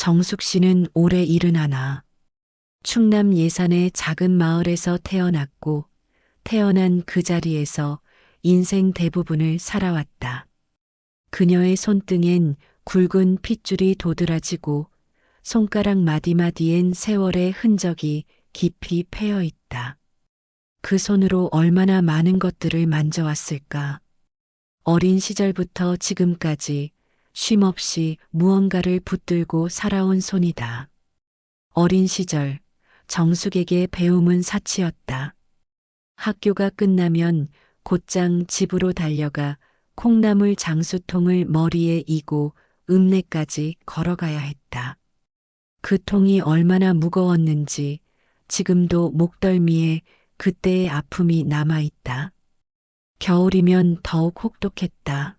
정숙 씨는 올해 71. 충남 예산의 작은 마을에서 태어났고 태어난 그 자리에서 인생 대부분을 살아왔다. 그녀의 손등엔 굵은 핏줄이 도드라지고 손가락 마디마디엔 세월의 흔적이 깊이 패여 있다. 그 손으로 얼마나 많은 것들을 만져왔을까. 어린 시절부터 지금까지 쉼없이 무언가를 붙들고 살아온 손이다. 어린 시절 정숙에게 배움은 사치였다. 학교가 끝나면 곧장 집으로 달려가 콩나물 장수통을 머리에 이고 읍내까지 걸어가야 했다. 그 통이 얼마나 무거웠는지 지금도 목덜미에 그때의 아픔이 남아있다. 겨울이면 더욱 혹독했다.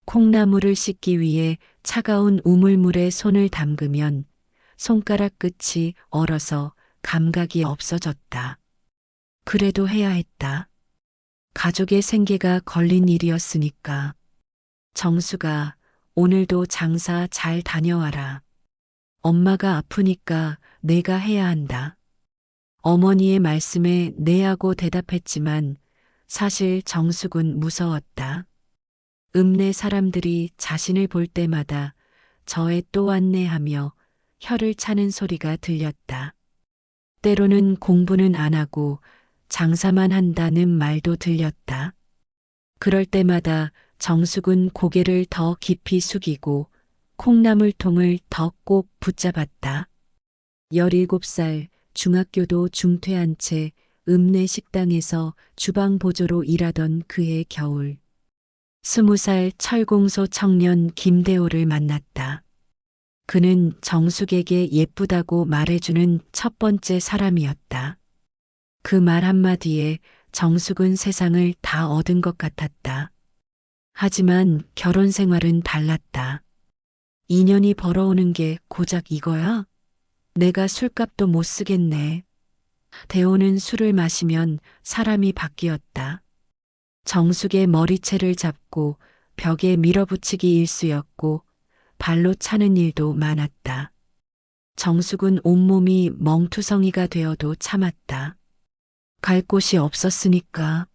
콩나물을 씻기 위해 차가운 우물물에 손을 담그면 손가락 끝이 얼어서 감각이 없어졌다. 그래도 해야 했다. 가족의 생계가 걸린 일이었으니까. 정수가 오늘도 장사 잘 다녀와라. 엄마가 아프니까 내가 해야 한다. 어머니의 말씀에 네하고 대답했지만 사실 정숙은 무서웠다. 읍내 사람들이 자신을 볼 때마다 저에 또 왔네 하며 혀를 차는 소리가 들렸다. 때로는 공부는 안 하고 장사만 한다는 말도 들렸다. 그럴 때마다 정숙은 고개를 더 깊이 숙이고 콩나물통을 더 꼭 붙잡았다. 17살 중학교도 중퇴한 채 읍내 식당에서 주방 보조로 일하던 그해 겨울. 20살 철공소 청년 김대호를 만났다. 그는 정숙에게 예쁘다고 말해주는 첫 번째 사람이었다. 그 말 한마디에 정숙은 세상을 다 얻은 것 같았다. 하지만 결혼 생활은 달랐다. 2년이 벌어오는 게 고작 이거야? 내가 술값도 못 쓰겠네. 대호는 술을 마시면 사람이 바뀌었다. 정숙의 머리채를 잡고 벽에 밀어붙이기 일쑤였고 발로 차는 일도 많았다. 정숙은 온몸이 멍투성이가 되어도 참았다. 갈 곳이 없었으니까.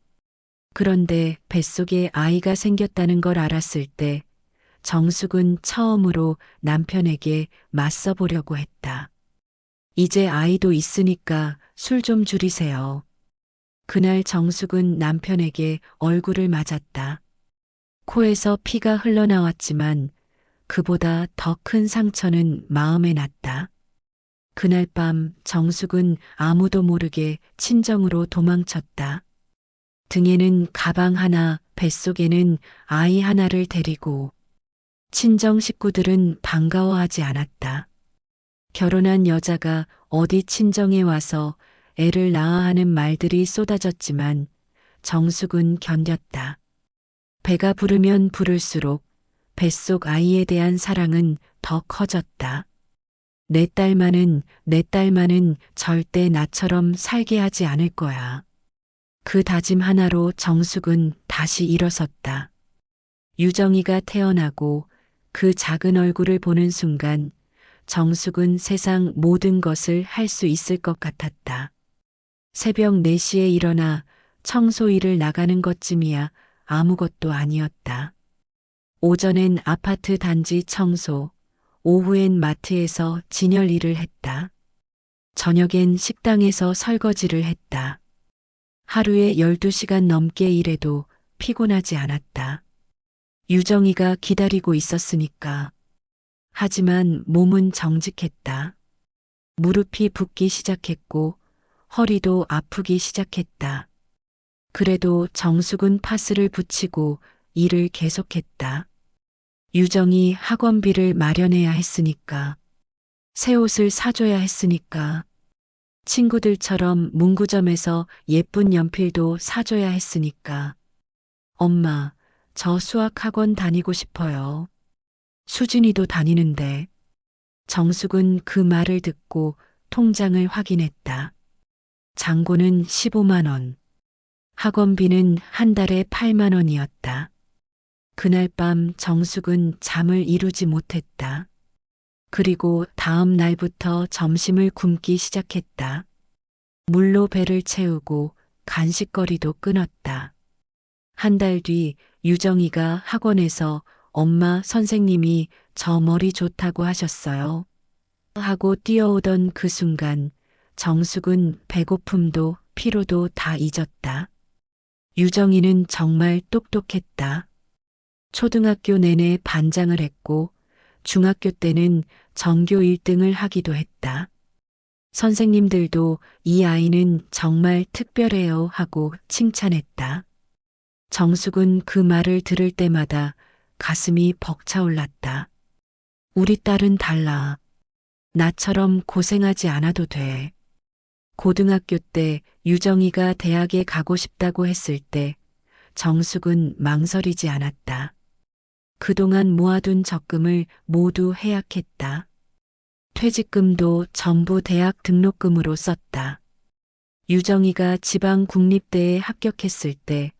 그런데 뱃속에 아이가 생겼다는 걸 알았을 때 정숙은 처음으로 남편에게 맞서 보려고 했다. 이제 아이도 있으니까 술 좀 줄이세요. 그날 정숙은 남편에게 얼굴을 맞았다. 코에서 피가 흘러나왔지만 그보다 더 큰 상처는 마음에 났다. 그날 밤 정숙은 아무도 모르게 친정으로 도망쳤다. 등에는 가방 하나, 뱃속에는 아이 하나를 데리고. 친정 식구들은 반가워하지 않았다. 결혼한 여자가 어디 친정에 와서 애를 낳아 하는 말들이 쏟아졌지만 정숙은 견뎠다. 배가 부르면 부를수록 뱃속 아이에 대한 사랑은 더 커졌다. 내 딸만은 절대 나처럼 살게 하지 않을 거야. 그 다짐 하나로 정숙은 다시 일어섰다. 유정이가 태어나고 그 작은 얼굴을 보는 순간 정숙은 세상 모든 것을 할 수 있을 것 같았다. 새벽 4시에 일어나 청소일을 나가는 것쯤이야 아무것도 아니었다. 오전엔 아파트 단지 청소, 오후엔 마트에서 진열 일을 했다. 저녁엔 식당에서 설거지를 했다. 하루에 12시간 넘게 일해도 피곤하지 않았다. 유정이가 기다리고 있었으니까. 하지만 몸은 정직했다. 무릎이 붓기 시작했고 허리도 아프기 시작했다. 그래도 정숙은 파스를 붙이고 일을 계속했다. 유정이 학원비를 마련해야 했으니까. 새 옷을 사줘야 했으니까. 친구들처럼 문구점에서 예쁜 연필도 사줘야 했으니까. 엄마, 저 수학학원 다니고 싶어요. 수진이도 다니는데. 정숙은 그 말을 듣고 통장을 확인했다. 잔고는 15만 원. 학원비는 한 달에 8만 원이었다. 그날 밤 정숙은 잠을 이루지 못했다. 그리고 다음 날부터 점심을 굶기 시작했다. 물로 배를 채우고 간식거리도 끊었다. 한 달 뒤 유정이가 학원에서 엄마 선생님이 저 머리 좋다고 하셨어요. 하고 뛰어오던 그 순간 정숙은 배고픔도 피로도 다 잊었다. 유정이는 정말 똑똑했다. 초등학교 내내 반장을 했고 중학교 때는 전교 1등을 하기도 했다. 선생님들도 이 아이는 정말 특별해요 하고 칭찬했다. 정숙은 그 말을 들을 때마다 가슴이 벅차올랐다. 우리 딸은 달라. 나처럼 고생하지 않아도 돼. 고등학교 때 유정이가 대학에 가고 싶다고 했을 때 정숙은 망설이지 않았다. 그동안 모아둔 적금을 모두 해약했다. 퇴직금도 전부 대학 등록금으로 썼다. 유정이가 지방 국립대에 합격했을 때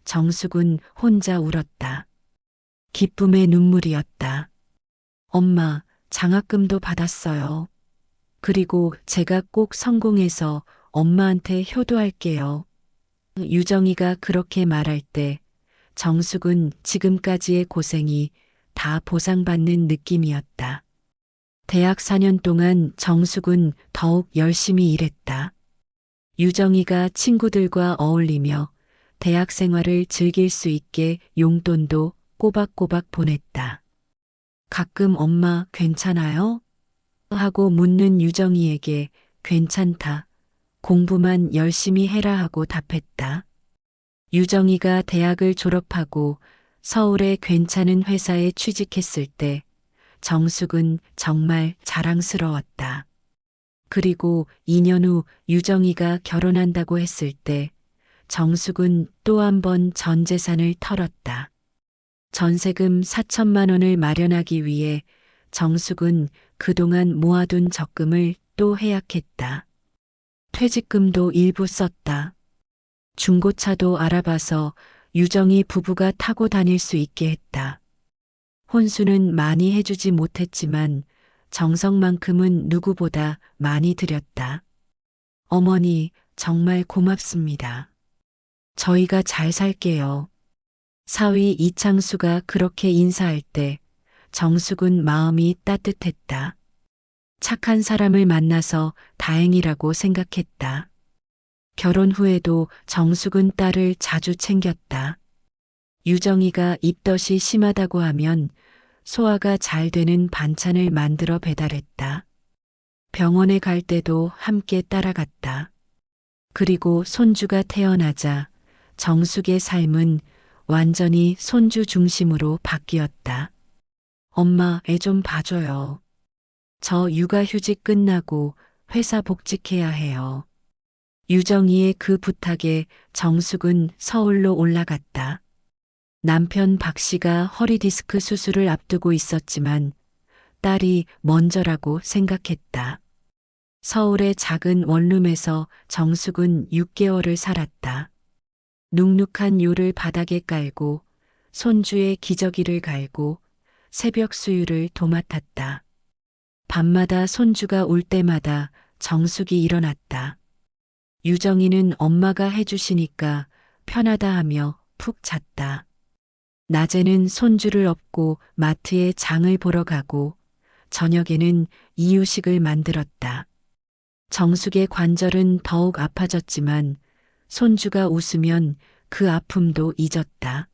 정숙은 혼자 울었다. 기쁨의 눈물이었다. 엄마, 장학금도 받았어요. 그리고 제가 꼭 성공해서 엄마한테 효도할게요. 유정이가 그렇게 말할 때 정숙은 지금까지의 고생이 다 보상받는 느낌이었다. 대학 4년 동안 정숙은 더욱 열심히 일했다. 유정이가 친구들과 어울리며 대학 생활을 즐길 수 있게 용돈도 꼬박꼬박 보냈다. 가끔 엄마 괜찮아요? 하고 묻는 유정이에게 괜찮다. 공부만 열심히 해라 하고 답했다. 유정이가 대학을 졸업하고 서울의 괜찮은 회사에 취직했을 때 정숙은 정말 자랑스러웠다. 그리고 2년 후 유정이가 결혼한다고 했을 때 정숙은 또 한 번 전 재산을 털었다. 전세금 4천만 원을 마련하기 위해 정숙은 그동안 모아둔 적금을 또 해약했다. 퇴직금도 일부 썼다. 중고차도 알아봐서 유정이 부부가 타고 다닐 수 있게 했다. 혼수는 많이 해주지 못했지만 정성만큼은 누구보다 많이 들였다. 어머니, 정말 고맙습니다. 저희가 잘 살게요. 사위 이창수가 그렇게 인사할 때 정숙은 마음이 따뜻했다. 착한 사람을 만나서 다행이라고 생각했다. 결혼 후에도 정숙은 딸을 자주 챙겼다. 유정이가 입덧이 심하다고 하면 소화가 잘 되는 반찬을 만들어 배달했다. 병원에 갈 때도 함께 따라갔다. 그리고 손주가 태어나자 정숙의 삶은 완전히 손주 중심으로 바뀌었다. 엄마, 애 좀 봐줘요. 저 육아휴직 끝나고 회사 복직해야 해요. 유정이의 그 부탁에 정숙은 서울로 올라갔다. 남편 박 씨가 허리디스크 수술을 앞두고 있었지만 딸이 먼저라고 생각했다. 서울의 작은 원룸에서 정숙은 6개월을 살았다. 눅눅한 요를 바닥에 깔고 손주의 기저귀를 갈고 새벽 수유를 도맡았다. 밤마다 손주가 울 때마다 정숙이 일어났다. 유정이는 엄마가 해주시니까 편하다 하며 푹 잤다. 낮에는 손주를 업고 마트에 장을 보러 가고 저녁에는 이유식을 만들었다. 정숙의 관절은 더욱 아파졌지만 손주가 웃으면 그 아픔도 잊었다.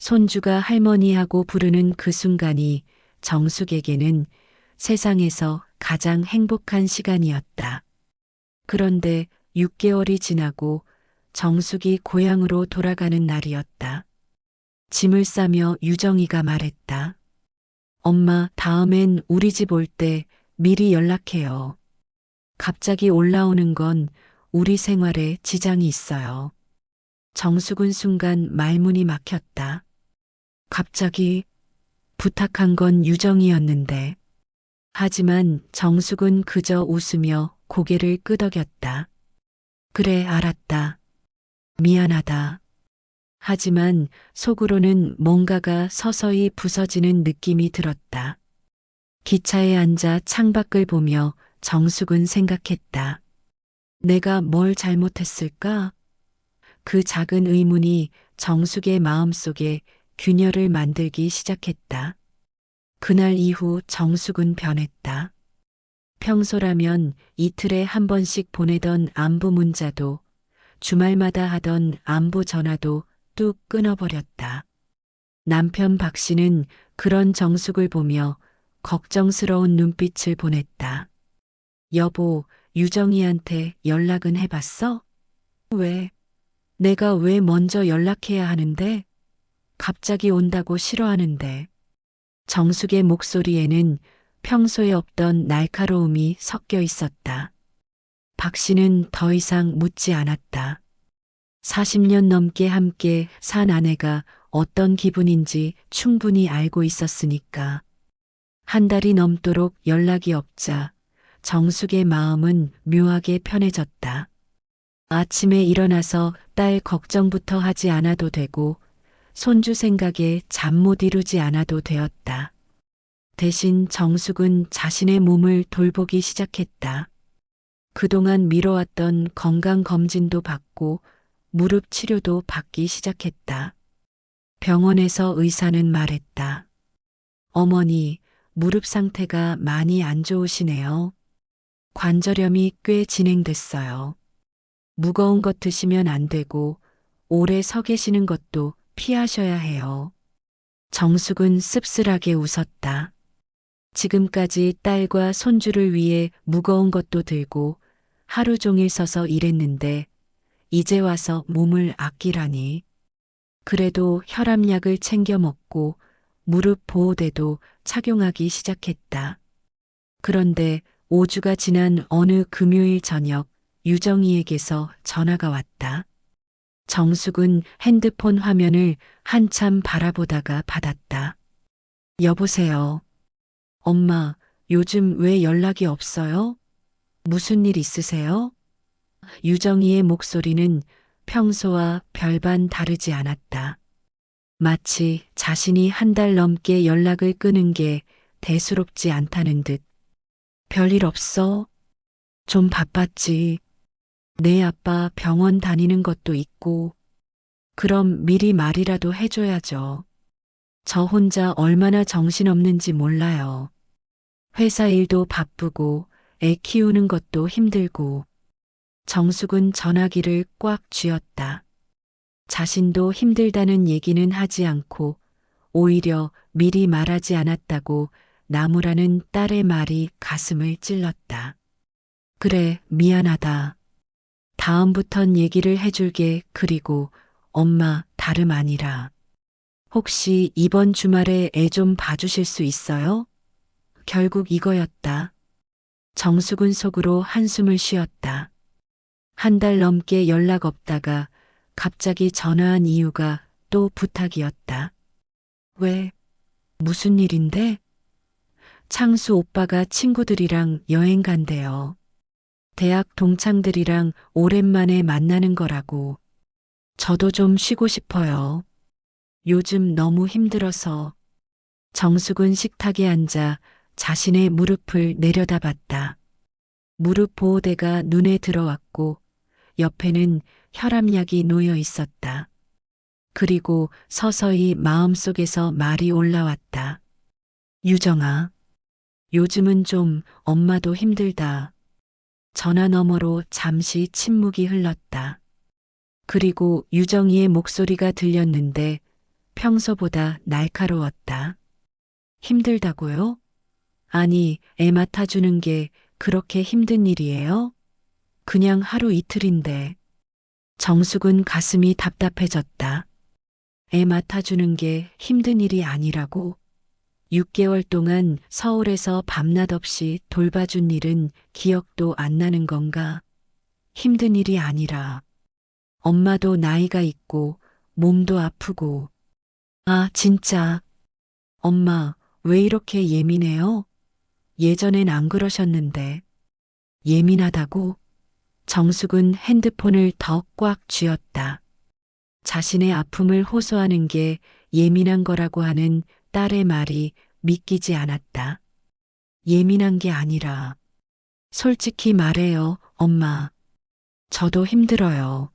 손주가 할머니하고 부르는 그 순간이 정숙에게는 세상에서 가장 행복한 시간이었다. 그런데 6개월이 지나고 정숙이 고향으로 돌아가는 날이었다. 짐을 싸며 유정이가 말했다. 엄마, 다음엔 우리 집 올 때 미리 연락해요. 갑자기 올라오는 건 우리 생활에 지장이 있어요. 정숙은 순간 말문이 막혔다. 갑자기 부탁한 건 유정이었는데. 하지만 정숙은 그저 웃으며 고개를 끄덕였다. 그래, 알았다. 미안하다. 하지만 속으로는 뭔가가 서서히 부서지는 느낌이 들었다. 기차에 앉아 창밖을 보며 정숙은 생각했다. 내가 뭘 잘못했을까? 그 작은 의문이 정숙의 마음속에 균열을 만들기 시작했다. 그날 이후 정숙은 변했다. 평소라면 이틀에 한 번씩 보내던 안부 문자도 주말마다 하던 안부 전화도 뚝 끊어버렸다. 남편 박 씨는 그런 정숙을 보며 걱정스러운 눈빛을 보냈다. 여보, 유정이한테 연락은 해봤어? 왜? 내가 왜 먼저 연락해야 하는데? 갑자기 온다고 싫어하는데. 정숙의 목소리에는 평소에 없던 날카로움이 섞여 있었다. 박 씨는 더 이상 묻지 않았다. 40년 넘게 함께 산 아내가 어떤 기분인지 충분히 알고 있었으니까. 한 달이 넘도록 연락이 없자 정숙의 마음은 묘하게 편해졌다. 아침에 일어나서 딸 걱정부터 하지 않아도 되고 손주 생각에 잠 못 이루지 않아도 되었다. 대신 정숙은 자신의 몸을 돌보기 시작했다. 그동안 미뤄왔던 건강검진도 받고 무릎 치료도 받기 시작했다. 병원에서 의사는 말했다. 어머니, 무릎 상태가 많이 안 좋으시네요. 관절염이 꽤 진행됐어요. 무거운 것 드시면 안 되고 오래 서 계시는 것도 피하셔야 해요. 정숙은 씁쓸하게 웃었다. 지금까지 딸과 손주를 위해 무거운 것도 들고 하루 종일 서서 일했는데 이제 와서 몸을 아끼라니. 그래도 혈압약을 챙겨 먹고 무릎 보호대도 착용하기 시작했다. 그런데 5주가 지난 어느 금요일 저녁 유정이에게서 전화가 왔다. 정숙은 핸드폰 화면을 한참 바라보다가 받았다. 여보세요. 엄마, 요즘 왜 연락이 없어요? 무슨 일 있으세요? 유정이의 목소리는 평소와 별반 다르지 않았다. 마치 자신이 한 달 넘게 연락을 끊은 게 대수롭지 않다는 듯. 별일 없어? 좀 바빴지. 내 아빠 병원 다니는 것도 있고. 그럼 미리 말이라도 해줘야죠. 저 혼자 얼마나 정신없는지 몰라요. 회사 일도 바쁘고 애 키우는 것도 힘들고. 정숙은 전화기를 꽉 쥐었다. 자신도 힘들다는 얘기는 하지 않고 오히려 미리 말하지 않았다고 나무라는 딸의 말이 가슴을 찔렀다. 그래, 미안하다. 다음부턴 얘기를 해줄게. 그리고 엄마, 다름 아니라. 혹시 이번 주말에 애 좀 봐주실 수 있어요? 결국 이거였다. 정숙은 속으로 한숨을 쉬었다. 한 달 넘게 연락 없다가 갑자기 전화한 이유가 또 부탁이었다. 왜? 무슨 일인데? 창수 오빠가 친구들이랑 여행 간대요. 대학 동창들이랑 오랜만에 만나는 거라고. 저도 좀 쉬고 싶어요. 요즘 너무 힘들어서. 정숙은 식탁에 앉아 자신의 무릎을 내려다봤다. 무릎 보호대가 눈에 들어왔고 옆에는 혈압약이 놓여 있었다. 그리고 서서히 마음속에서 말이 올라왔다. 유정아, 요즘은 좀 엄마도 힘들다. 전화 너머로 잠시 침묵이 흘렀다. 그리고 유정이의 목소리가 들렸는데 평소보다 날카로웠다. 힘들다고요? 아니, 애 맡아주는 게 그렇게 힘든 일이에요? 그냥 하루 이틀인데. 정숙은 가슴이 답답해졌다. 애 맡아주는 게 힘든 일이 아니라고. 6개월 동안 서울에서 밤낮 없이 돌봐준 일은 기억도 안 나는 건가? 힘든 일이 아니라. 엄마도 나이가 있고 몸도 아프고. 아, 진짜. 엄마, 왜 이렇게 예민해요? 예전엔 안 그러셨는데. 예민하다고? 정숙은 핸드폰을 더 꽉 쥐었다. 자신의 아픔을 호소하는 게 예민한 거라고 하는 딸의 말이 믿기지 않았다. 예민한 게 아니라 솔직히 말해요, 엄마. 저도 힘들어요.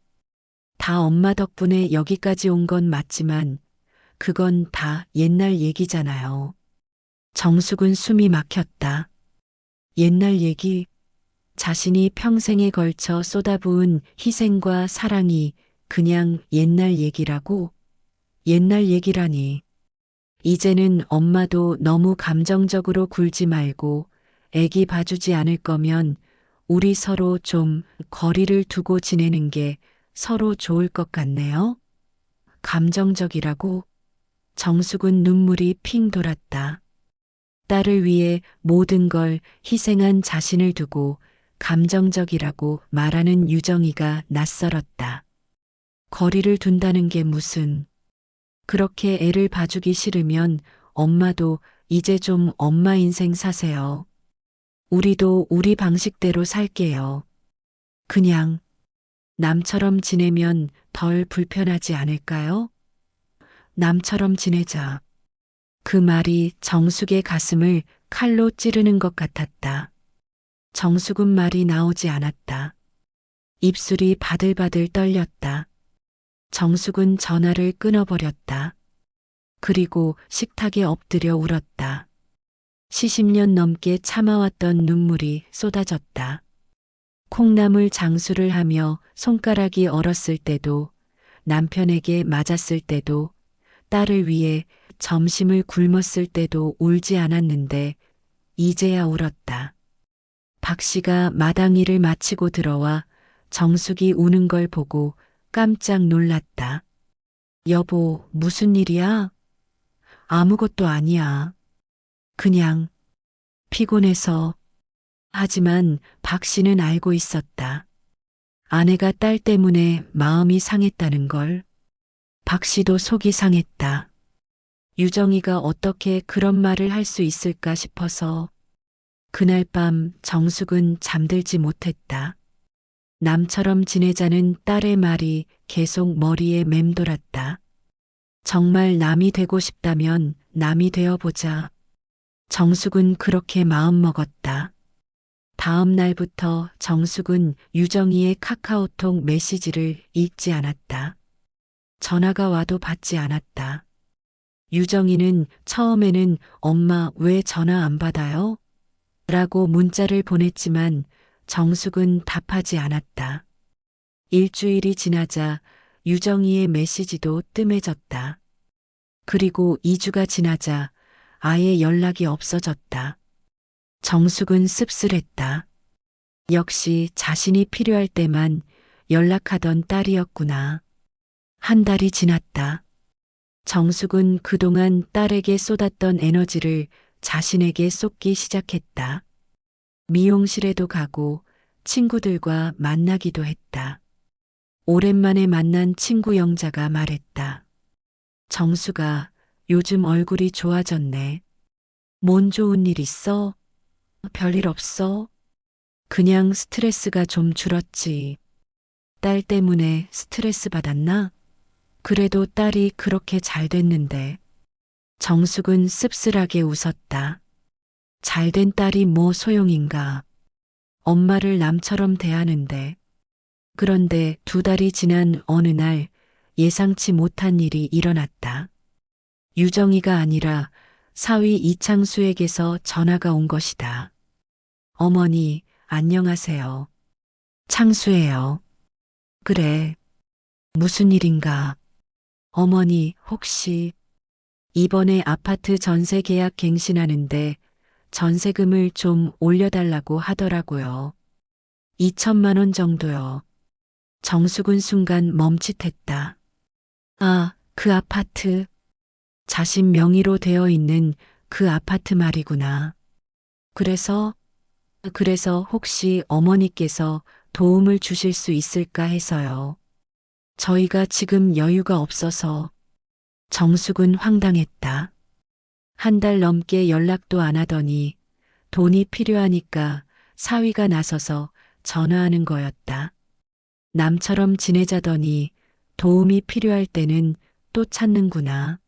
다 엄마 덕분에 여기까지 온 건 맞지만 그건 다 옛날 얘기잖아요. 정숙은 숨이 막혔다. 옛날 얘기, 자신이 평생에 걸쳐 쏟아부은 희생과 사랑이 그냥 옛날 얘기라고? 옛날 얘기라니. 이제는 엄마도 너무 감정적으로 굴지 말고 애기 봐주지 않을 거면 우리 서로 좀 거리를 두고 지내는 게 서로 좋을 것 같네요. 감정적이라고? 정숙은 눈물이 핑 돌았다. 딸을 위해 모든 걸 희생한 자신을 두고 감정적이라고 말하는 유정이가 낯설었다. 거리를 둔다는 게 무슨, 그렇게 애를 봐주기 싫으면 엄마도 이제 좀 엄마 인생 사세요. 우리도 우리 방식대로 살게요. 그냥 남처럼 지내면 덜 불편하지 않을까요? 남처럼 지내자. 그 말이 정숙의 가슴을 칼로 찌르는 것 같았다. 정숙은 말이 나오지 않았다. 입술이 바들바들 떨렸다. 정숙은 전화를 끊어버렸다. 그리고 식탁에 엎드려 울었다. 시십 년 넘게 참아왔던 눈물이 쏟아졌다. 콩나물 장수를 하며 손가락이 얼었을 때도, 남편에게 맞았을 때도, 딸을 위해 점심을 굶었을 때도 울지 않았는데 이제야 울었다. 박 씨가 마당 일을 마치고 들어와 정숙이 우는 걸 보고 깜짝 놀랐다. 여보, 무슨 일이야? 아무것도 아니야. 그냥 피곤해서. 하지만 박 씨는 알고 있었다. 아내가 딸 때문에 마음이 상했다는 걸. 박 씨도 속이 상했다. 유정이가 어떻게 그런 말을 할 수 있을까 싶어서 그날 밤 정숙은 잠들지 못했다. 남처럼 지내자는 딸의 말이 계속 머리에 맴돌았다. 정말 남이 되고 싶다면 남이 되어보자. 정숙은 그렇게 마음먹었다. 다음 날부터 정숙은 유정이의 카카오톡 메시지를 읽지 않았다. 전화가 와도 받지 않았다. 유정이는 처음에는 엄마 왜 전화 안 받아요? 라고 문자를 보냈지만 정숙은 답하지 않았다. 일주일이 지나자 유정이의 메시지도 뜸해졌다. 그리고 2주가 지나자 아예 연락이 없어졌다. 정숙은 씁쓸했다. 역시 자신이 필요할 때만 연락하던 딸이었구나. 한 달이 지났다. 정숙은 그동안 딸에게 쏟았던 에너지를 자신에게 쏟기 시작했다. 미용실에도 가고 친구들과 만나기도 했다. 오랜만에 만난 친구 영자가 말했다. 정수가 요즘 얼굴이 좋아졌네. 뭔 좋은 일 있어? 별일 없어? 그냥 스트레스가 좀 줄었지. 딸 때문에 스트레스 받았나? 그래도 딸이 그렇게 잘 됐는데. 정숙은 씁쓸하게 웃었다. 잘된 딸이 뭐 소용인가. 엄마를 남처럼 대하는데. 그런데 2달이 지난 어느 날 예상치 못한 일이 일어났다. 유정이가 아니라 사위 이창수에게서 전화가 온 것이다. 어머니, 안녕하세요. 창수예요. 그래. 무슨 일인가? 어머니, 혹시 이번에 아파트 전세 계약 갱신하는데 전세금을 좀 올려달라고 하더라고요. 2천만 원 정도요. 정숙은 순간 멈칫했다. 아, 그 아파트. 자신 명의로 되어 있는 그 아파트 말이구나. 그래서 혹시 어머니께서 도움을 주실 수 있을까 해서요. 저희가 지금 여유가 없어서. 정숙은 황당했다. 한 달 넘게 연락도 안 하더니 돈이 필요하니까 사위가 나서서 전화하는 거였다. 남처럼 지내자더니 도움이 필요할 때는 또 찾는구나.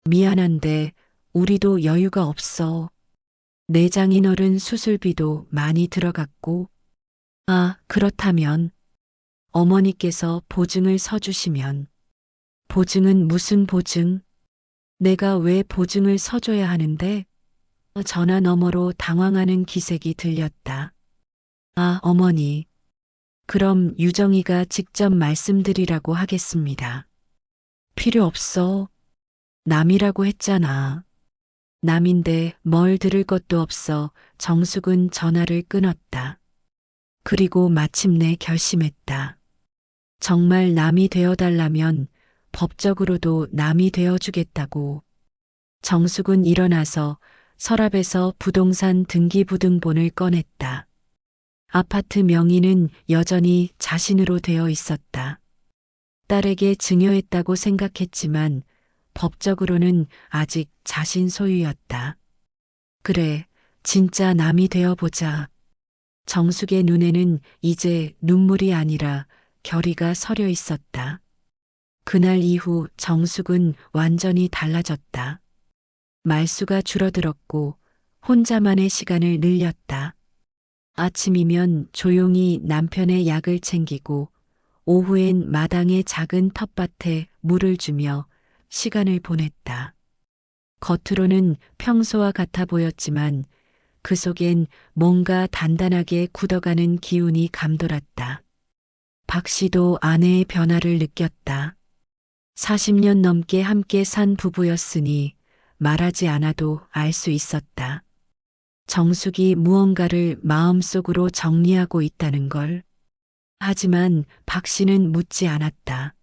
미안한데 우리도 여유가 없어. 내장인어른 수술비도 많이 들어갔고, 아, 그렇다면 어머니께서 보증을 서주시면, 보증은 무슨 보증? 내가 왜 보증을 서줘야 하는데? 전화 너머로 당황하는 기색이 들렸다. 아, 어머니. 그럼 유정이가 직접 말씀드리라고 하겠습니다. 필요 없어. 남이라고 했잖아. 남인데 뭘 들을 것도 없어 정숙은 전화를 끊었다. 그리고 마침내 결심했다. 정말 남이 되어달라면 법적으로도 남이 되어주겠다고. 정숙은 일어나서 서랍에서 부동산 등기부등본을 꺼냈다. 아파트 명의는 여전히 자신으로 되어 있었다. 딸에게 증여했다고 생각했지만 법적으로는 아직 자신 소유였다. 그래, 진짜 남이 되어보자. 정숙의 눈에는 이제 눈물이 아니라 결의가 서려 있었다. 그날 이후 정숙은 완전히 달라졌다. 말수가 줄어들었고 혼자만의 시간을 늘렸다. 아침이면 조용히 남편의 약을 챙기고 오후엔 마당의 작은 텃밭에 물을 주며 시간을 보냈다. 겉으로는 평소와 같아 보였지만 그 속엔 뭔가 단단하게 굳어가는 기운이 감돌았다. 박 씨도 아내의 변화를 느꼈다. 40년 넘게 함께 산 부부였으니 말하지 않아도 알 수 있었다. 정숙이 무언가를 마음속으로 정리하고 있다는 걸. 하지만 박 씨는 묻지 않았다.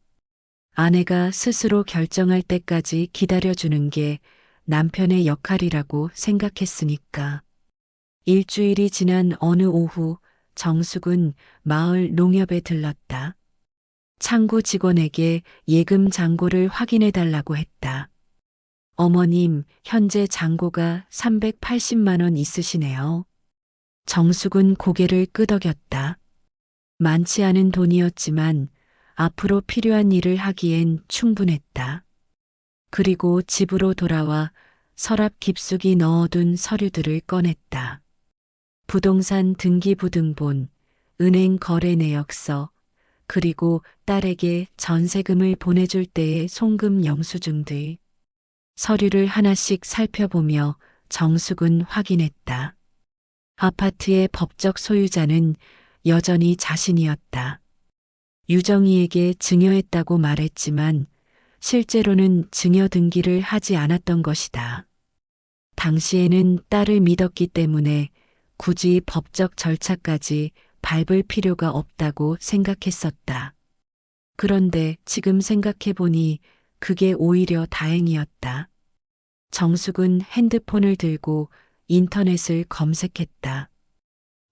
아내가 스스로 결정할 때까지 기다려주는 게 남편의 역할이라고 생각했으니까. 일주일이 지난 어느 오후 정숙은 마을 농협에 들렀다. 창구 직원에게 예금 잔고를 확인해 달라고 했다. 어머님, 현재 잔고가 380만 원 있으시네요. 정숙은 고개를 끄덕였다. 많지 않은 돈이었지만 앞으로 필요한 일을 하기엔 충분했다. 그리고 집으로 돌아와 서랍 깊숙이 넣어둔 서류들을 꺼냈다. 부동산 등기부등본, 은행 거래 내역서, 그리고 딸에게 전세금을 보내줄 때의 송금 영수증들. 서류를 하나씩 살펴보며 정숙은 확인했다. 아파트의 법적 소유자는 여전히 자신이었다. 유정이에게 증여했다고 말했지만 실제로는 증여 등기를 하지 않았던 것이다. 당시에는 딸을 믿었기 때문에 굳이 법적 절차까지 밟을 필요가 없다고 생각했었다. 그런데 지금 생각해보니 그게 오히려 다행이었다. 정숙은 핸드폰을 들고 인터넷을 검색했다.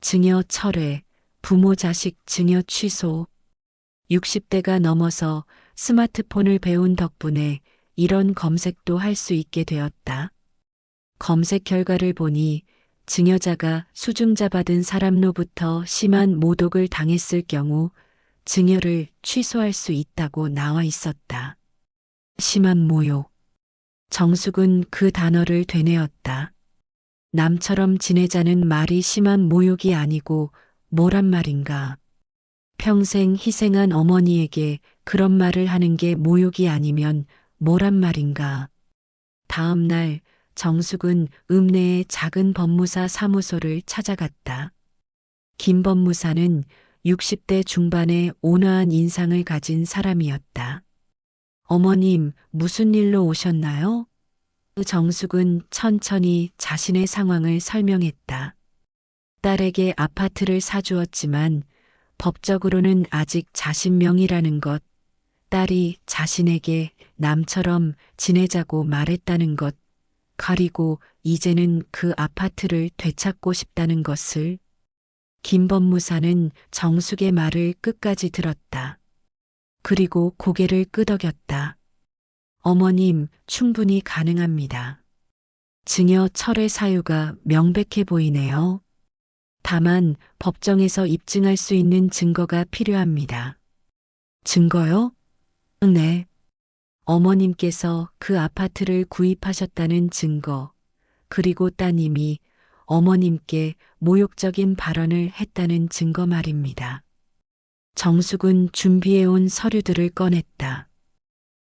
증여 철회, 부모 자식 증여 취소. 60대가 넘어서 스마트폰을 배운 덕분에 이런 검색도 할 수 있게 되었다. 검색 결과를 보니 증여자가 수증자 받은 사람로부터 심한 모독을 당했을 경우 증여를 취소할 수 있다고 나와 있었다. 심한 모욕. 정숙은 그 단어를 되뇌었다. 남처럼 지내자는 말이 심한 모욕이 아니고 뭐란 말인가. 평생 희생한 어머니에게 그런 말을 하는 게 모욕이 아니면 뭐란 말인가. 다음 날 정숙은 읍내의 작은 법무사 사무소를 찾아갔다. 김 법무사는 60대 중반의 온화한 인상을 가진 사람이었다. 어머님, 무슨 일로 오셨나요? 정숙은 천천히 자신의 상황을 설명했다. 딸에게 아파트를 사주었지만 법적으로는 아직 자신 명의라는 것, 딸이 자신에게 남처럼 지내자고 말했다는 것, 그리고 이제는 그 아파트를 되찾고 싶다는 것을. 김 법무사는 정숙의 말을 끝까지 들었다. 그리고 고개를 끄덕였다. 어머님, 충분히 가능합니다. 증여 철회 사유가 명백해 보이네요. 다만 법정에서 입증할 수 있는 증거가 필요합니다. 증거요? 네. 어머님께서 그 아파트를 구입하셨다는 증거, 그리고 따님이 어머님께 모욕적인 발언을 했다는 증거 말입니다. 정숙은 준비해온 서류들을 꺼냈다.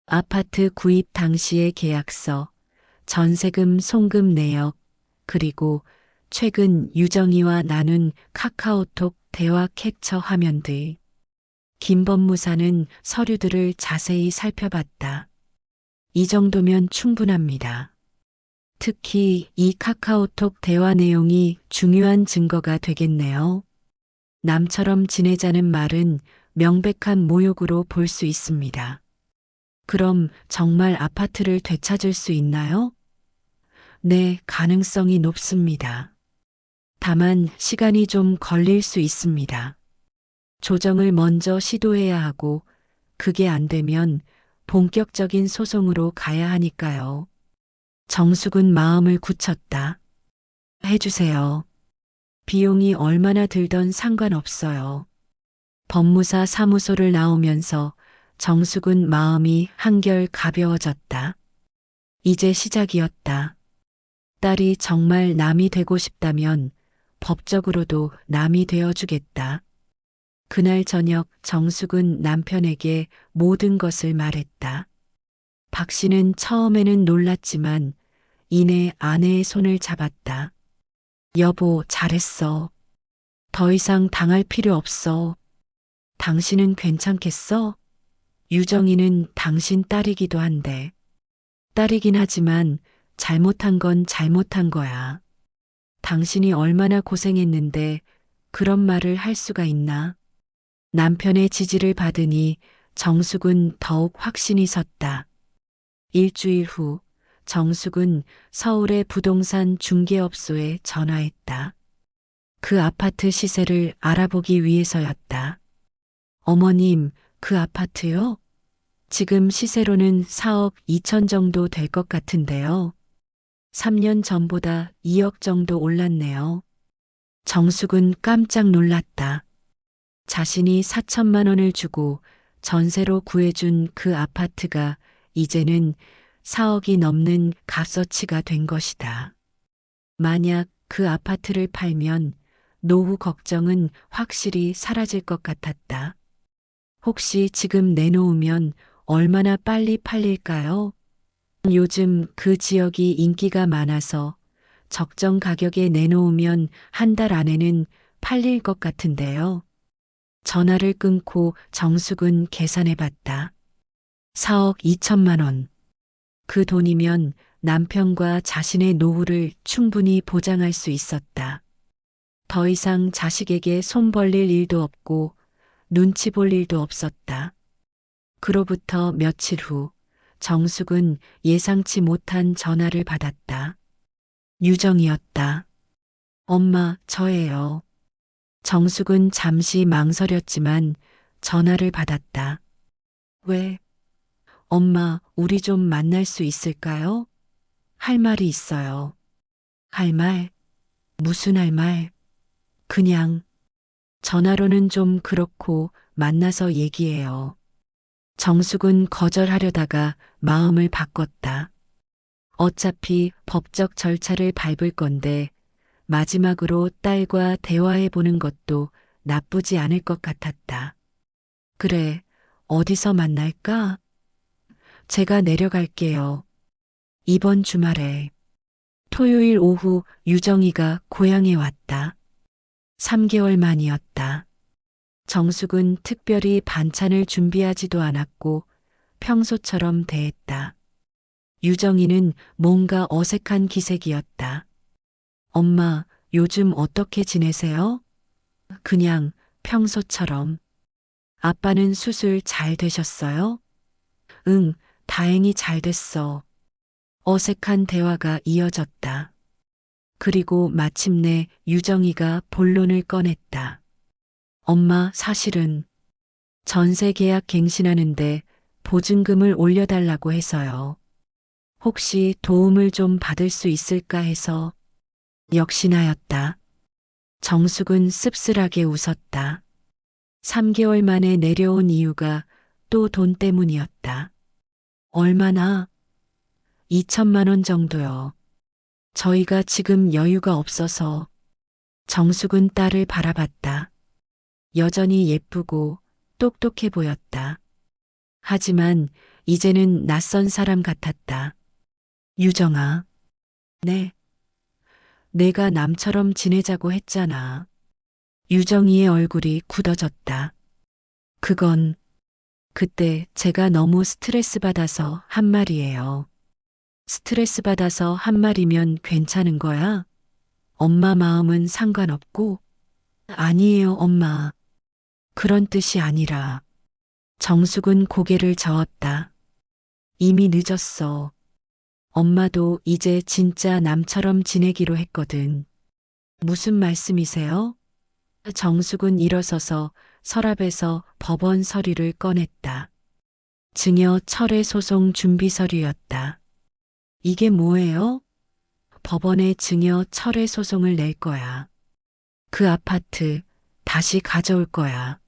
아파트 구입 당시의 계약서, 전세금 송금 내역, 그리고 최근 유정이와 나눈 카카오톡 대화 캡처 화면들. 김 법무사는 서류들을 자세히 살펴봤다. 이 정도면 충분합니다. 특히 이 카카오톡 대화 내용이 중요한 증거가 되겠네요. 남처럼 지내자는 말은 명백한 모욕으로 볼 수 있습니다. 그럼 정말 아파트를 되찾을 수 있나요? 네, 가능성이 높습니다. 다만 시간이 좀 걸릴 수 있습니다. 조정을 먼저 시도해야 하고 그게 안 되면 본격적인 소송으로 가야 하니까요. 정숙은 마음을 굳혔다. 해주세요. 비용이 얼마나 들던 상관없어요. 법무사 사무소를 나오면서 정숙은 마음이 한결 가벼워졌다. 이제 시작이었다. 딸이 정말 남이 되고 싶다면 법적으로도 남이 되어주겠다. 그날 저녁 정숙은 남편에게 모든 것을 말했다. 박 씨는 처음에는 놀랐지만 이내 아내의 손을 잡았다. 여보, 잘했어. 더 이상 당할 필요 없어. 당신은 괜찮겠어? 유정이는 당신 딸이기도 한데. 딸이긴 하지만 잘못한 건 잘못한 거야. 당신이 얼마나 고생했는데 그런 말을 할 수가 있나? 남편의 지지를 받으니 정숙은 더욱 확신이 섰다. 일주일 후 정숙은 서울의 부동산 중개업소에 전화했다. 그 아파트 시세를 알아보기 위해서였다. 어머님, 그 아파트요? 지금 시세로는 4억 2천 정도 될 것 같은데요. 3년 전보다 2억 정도 올랐네요. 정숙은 깜짝 놀랐다. 자신이 4천만 원을 주고 전세로 구해준 그 아파트가 이제는 4억이 넘는 값어치가 된 것이다. 만약 그 아파트를 팔면 노후 걱정은 확실히 사라질 것 같았다. 혹시 지금 내놓으면 얼마나 빨리 팔릴까요? 요즘 그 지역이 인기가 많아서 적정 가격에 내놓으면 한 달 안에는 팔릴 것 같은데요. 전화를 끊고 정숙은 계산해 봤다. 4억 2천만 원. 그 돈이면 남편과 자신의 노후를 충분히 보장할 수 있었다. 더 이상 자식에게 손 벌릴 일도 없고 눈치 볼 일도 없었다. 그로부터 며칠 후 정숙은 예상치 못한 전화를 받았다. 유정이었다. 엄마, 저예요. 정숙은 잠시 망설였지만 전화를 받았다. 왜? 엄마, 우리 좀 만날 수 있을까요? 할 말이 있어요. 할 말? 무슨 할 말? 그냥 전화로는 좀 그렇고 만나서 얘기해요. 정숙은 거절하려다가 마음을 바꿨다. 어차피 법적 절차를 밟을 건데 마지막으로 딸과 대화해 보는 것도 나쁘지 않을 것 같았다. 그래, 어디서 만날까? 제가 내려갈게요. 이번 주말에. 토요일 오후 유정이가 고향에 왔다. 3개월 만이었다. 정숙은 특별히 반찬을 준비하지도 않았고 평소처럼 대했다. 유정이는 뭔가 어색한 기색이었다. 엄마, 요즘 어떻게 지내세요? 그냥 평소처럼. 아빠는 수술 잘 되셨어요? 응, 다행히 잘 됐어. 어색한 대화가 이어졌다. 그리고 마침내 유정이가 본론을 꺼냈다. 엄마, 사실은 전세 계약 갱신하는데 보증금을 올려달라고 해서요. 혹시 도움을 좀 받을 수 있을까 해서. 역시나였다. 정숙은 씁쓸하게 웃었다. 3개월 만에 내려온 이유가 또 돈 때문이었다. 얼마나? 2천만 원 정도요. 저희가 지금 여유가 없어서. 정숙은 딸을 바라봤다. 여전히 예쁘고 똑똑해 보였다. 하지만 이제는 낯선 사람 같았다. 유정아. 네. 내가 남처럼 지내자고 했잖아. 유정이의 얼굴이 굳어졌다. 그건 그때 제가 너무 스트레스 받아서 한 말이에요. 스트레스 받아서 한 말이면 괜찮은 거야? 엄마 마음은 상관없고? 아니에요, 엄마. 그런 뜻이 아니라. 정숙은 고개를 저었다. 이미 늦었어. 엄마도 이제 진짜 남처럼 지내기로 했거든. 무슨 말씀이세요? 정숙은 일어서서 서랍에서 법원 서류를 꺼냈다. 증여 철회 소송 준비 서류였다. 이게 뭐예요? 법원에 증여 철회 소송을 낼 거야. 그 아파트 다시 가져올 거야.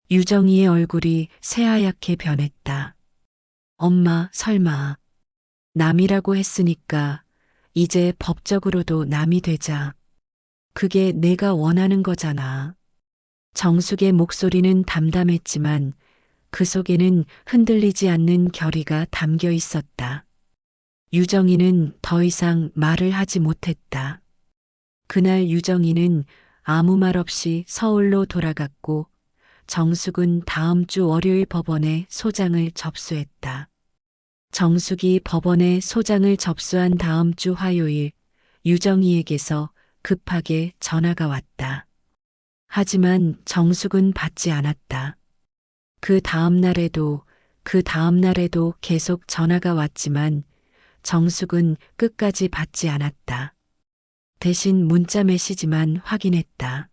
유정이의 얼굴이 새하얗게 변했다. 엄마, 설마. 남이라고 했으니까 이제 법적으로도 남이 되자. 그게 내가 원하는 거잖아. 정숙의 목소리는 담담했지만 그 속에는 흔들리지 않는 결의가 담겨 있었다. 유정이는 더 이상 말을 하지 못했다. 그날 유정이는 아무 말 없이 서울로 돌아갔고 정숙은 다음 주 월요일 법원에 소장을 접수했다. 정숙이 법원에 소장을 접수한 다음 주 화요일 유정이에게서 급하게 전화가 왔다. 하지만 정숙은 받지 않았다. 그 다음 날에도 계속 전화가 왔지만 정숙은 끝까지 받지 않았다. 대신 문자 메시지만 확인했다.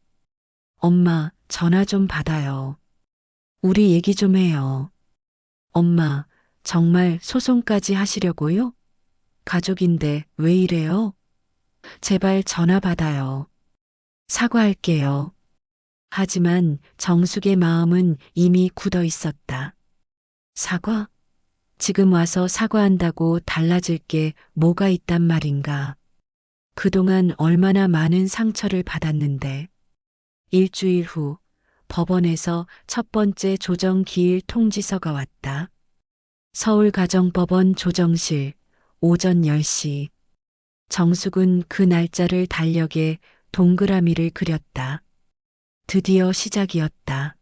엄마, 전화 좀 받아요. 우리 얘기 좀 해요. 엄마, 정말 소송까지 하시려고요? 가족인데 왜 이래요? 제발 전화 받아요. 사과할게요. 하지만 정숙의 마음은 이미 굳어 있었다. 사과? 지금 와서 사과한다고 달라질 게 뭐가 있단 말인가? 그동안 얼마나 많은 상처를 받았는데. 일주일 후 법원에서 첫 번째 조정기일 통지서가 왔다. 서울가정법원 조정실 오전 10시. 정숙은 그 날짜를 달력에 동그라미를 그렸다. 드디어 시작이었다.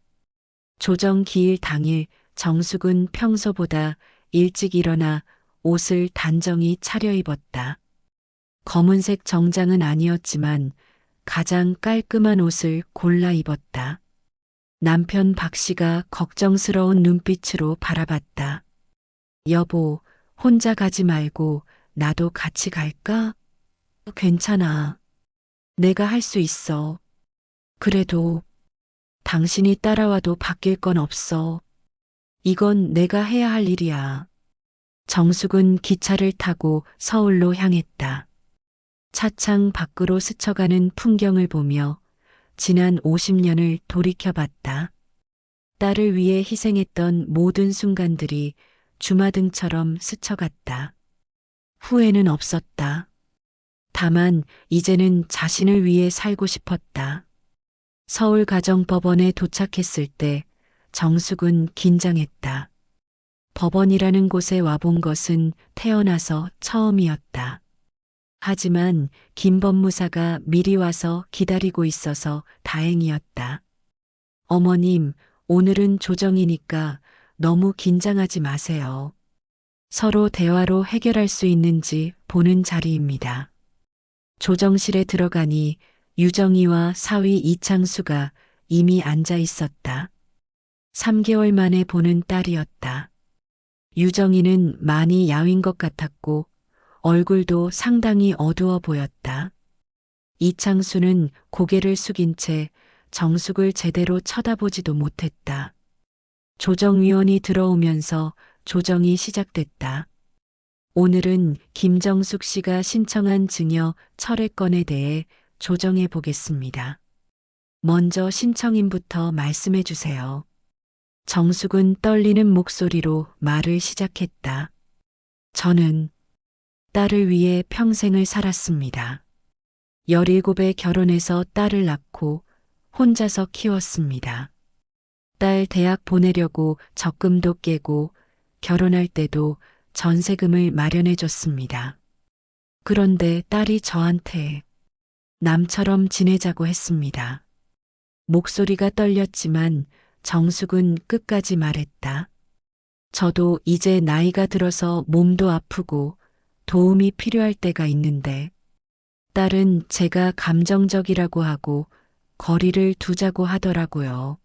조정기일 당일 정숙은 평소보다 일찍 일어나 옷을 단정히 차려입었다. 검은색 정장은 아니었지만 가장 깔끔한 옷을 골라 입었다. 남편 박 씨가 걱정스러운 눈빛으로 바라봤다. 여보, 혼자 가지 말고 나도 같이 갈까? 괜찮아. 내가 할 수 있어. 그래도 당신이 따라와도 바뀔 건 없어. 이건 내가 해야 할 일이야. 정숙은 기차를 타고 서울로 향했다. 차창 밖으로 스쳐가는 풍경을 보며 지난 50년을 돌이켜봤다. 딸을 위해 희생했던 모든 순간들이 주마등처럼 스쳐갔다. 후회는 없었다. 다만 이제는 자신을 위해 살고 싶었다. 서울가정법원에 도착했을 때 정숙은 긴장했다. 법원이라는 곳에 와본 것은 태어나서 처음이었다. 하지만 김 법무사가 미리 와서 기다리고 있어서 다행이었다. 어머님, 오늘은 조정이니까 너무 긴장하지 마세요. 서로 대화로 해결할 수 있는지 보는 자리입니다. 조정실에 들어가니 유정이와 사위 이창수가 이미 앉아 있었다. 3개월 만에 보는 딸이었다. 유정이는 많이 야윈 것 같았고 얼굴도 상당히 어두워 보였다. 이창수는 고개를 숙인 채 정숙을 제대로 쳐다보지도 못했다. 조정위원이 들어오면서 조정이 시작됐다. 오늘은 김정숙 씨가 신청한 증여 철회건에 대해 조정해 보겠습니다. 먼저 신청인부터 말씀해 주세요. 정숙은 떨리는 목소리로 말을 시작했다. 저는 딸을 위해 평생을 살았습니다. 17에 결혼해서 딸을 낳고 혼자서 키웠습니다. 딸 대학 보내려고 적금도 깨고 결혼할 때도 전세금을 마련해 줬습니다. 그런데 딸이 저한테 남처럼 지내자고 했습니다. 목소리가 떨렸지만 정숙은 끝까지 말했다. 저도 이제 나이가 들어서 몸도 아프고 도움이 필요할 때가 있는데 딸은 제가 감정적이라고 하고 거리를 두자고 하더라고요.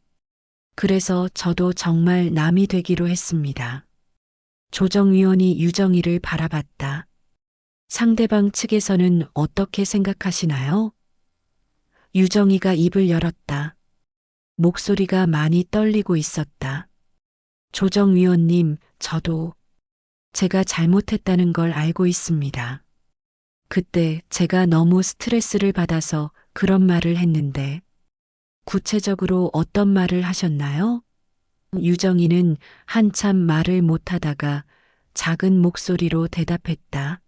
그래서 저도 정말 남이 되기로 했습니다. 조정위원이 유정이를 바라봤다. 상대방 측에서는 어떻게 생각하시나요? 유정이가 입을 열었다. 목소리가 많이 떨리고 있었다. 조정위원님, 저도 제가 잘못했다는 걸 알고 있습니다. 그때 제가 너무 스트레스를 받아서 그런 말을 했는데 구체적으로 어떤 말을 하셨나요? 유정이는 한참 말을 못하다가 작은 목소리로 대답했다.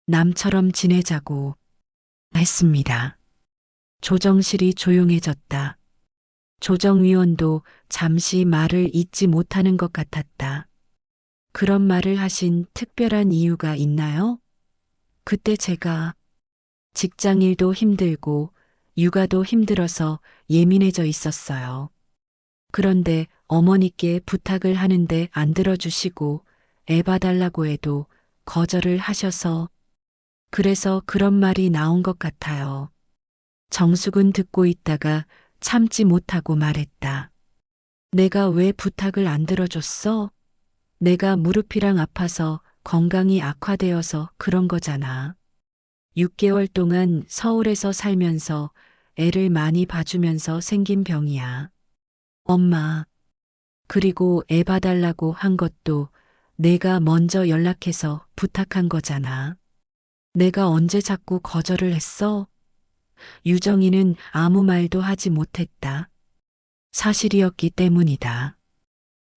남처럼 지내자고 했습니다. 조정실이 조용해졌다. 조정위원도 잠시 말을 잇지 못하는 것 같았다. 그런 말을 하신 특별한 이유가 있나요? 그때 제가 직장 일도 힘들고 육아도 힘들어서 예민해져 있었어요. 그런데 어머니께 부탁을 하는데 안 들어주시고 애 봐달라고 해도 거절을 하셔서 그래서 그런 말이 나온 것 같아요. 정숙은 듣고 있다가 참지 못하고 말했다. 내가 왜 부탁을 안 들어줬어? 내가 무릎이랑 아파서 건강이 악화되어서 그런 거잖아. 6개월 동안 서울에서 살면서 애를 많이 봐주면서 생긴 병이야. 엄마. 그리고 애 봐달라고 한 것도 내가 먼저 연락해서 부탁한 거잖아. 내가 언제 자꾸 거절을 했어? 유정이는 아무 말도 하지 못했다. 사실이었기 때문이다.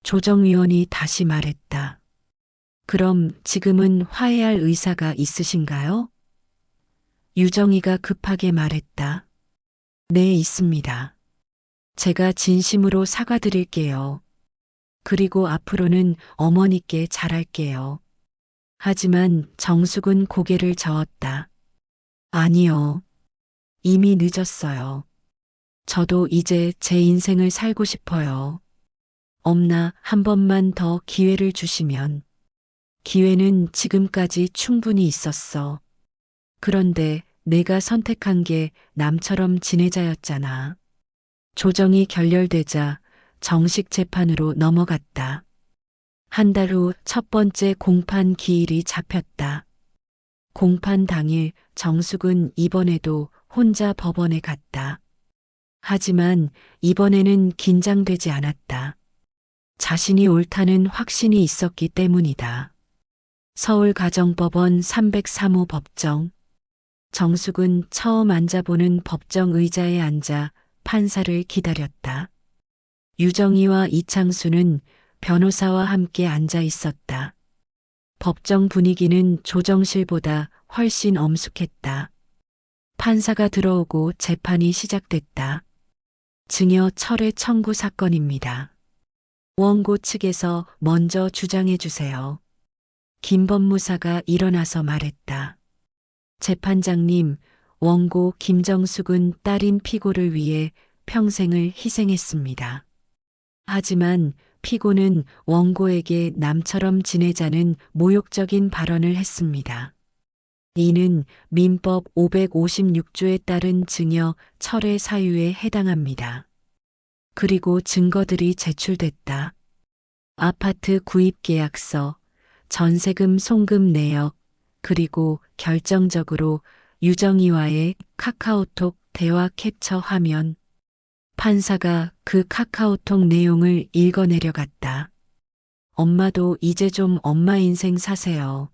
조정위원이 다시 말했다. 그럼 지금은 화해할 의사가 있으신가요? 유정이가 급하게 말했다. 네, 있습니다. 제가 진심으로 사과드릴게요. 그리고 앞으로는 어머니께 잘할게요. 하지만 정숙은 고개를 저었다. 아니요. 이미 늦었어요. 저도 이제 제 인생을 살고 싶어요. 엄마, 한 번만 더 기회를 주시면. 기회는 지금까지 충분히 있었어. 그런데 내가 선택한 게 남처럼 지내자였잖아. 조정이 결렬되자 정식 재판으로 넘어갔다. 한 달 후 첫 번째 공판 기일이 잡혔다. 공판 당일 정숙은 이번에도 혼자 법원에 갔다. 하지만 이번에는 긴장되지 않았다. 자신이 옳다는 확신이 있었기 때문이다. 서울가정법원 303호 법정. 정숙은 처음 앉아보는 법정 의자에 앉아 판사를 기다렸다. 유정이와 이창수는 변호사와 함께 앉아 있었다. 법정 분위기는 조정실보다 훨씬 엄숙했다. 판사가 들어오고 재판이 시작됐다. 증여 철회 청구 사건입니다. 원고 측에서 먼저 주장해 주세요. 김 법무사가 일어나서 말했다. 재판장님, 원고 김정숙은 딸인 피고를 위해 평생을 희생했습니다. 하지만 피고는 원고에게 남처럼 지내자는 모욕적인 발언을 했습니다. 이는 민법 556조에 따른 증여 철회 사유에 해당합니다. 그리고 증거들이 제출됐다. 아파트 구입 계약서, 전세금 송금 내역, 그리고 결정적으로 유정이와의 카카오톡 대화 캡처 화면. 판사가 그 카카오톡 내용을 읽어내려갔다. 엄마도 이제 좀 엄마 인생 사세요.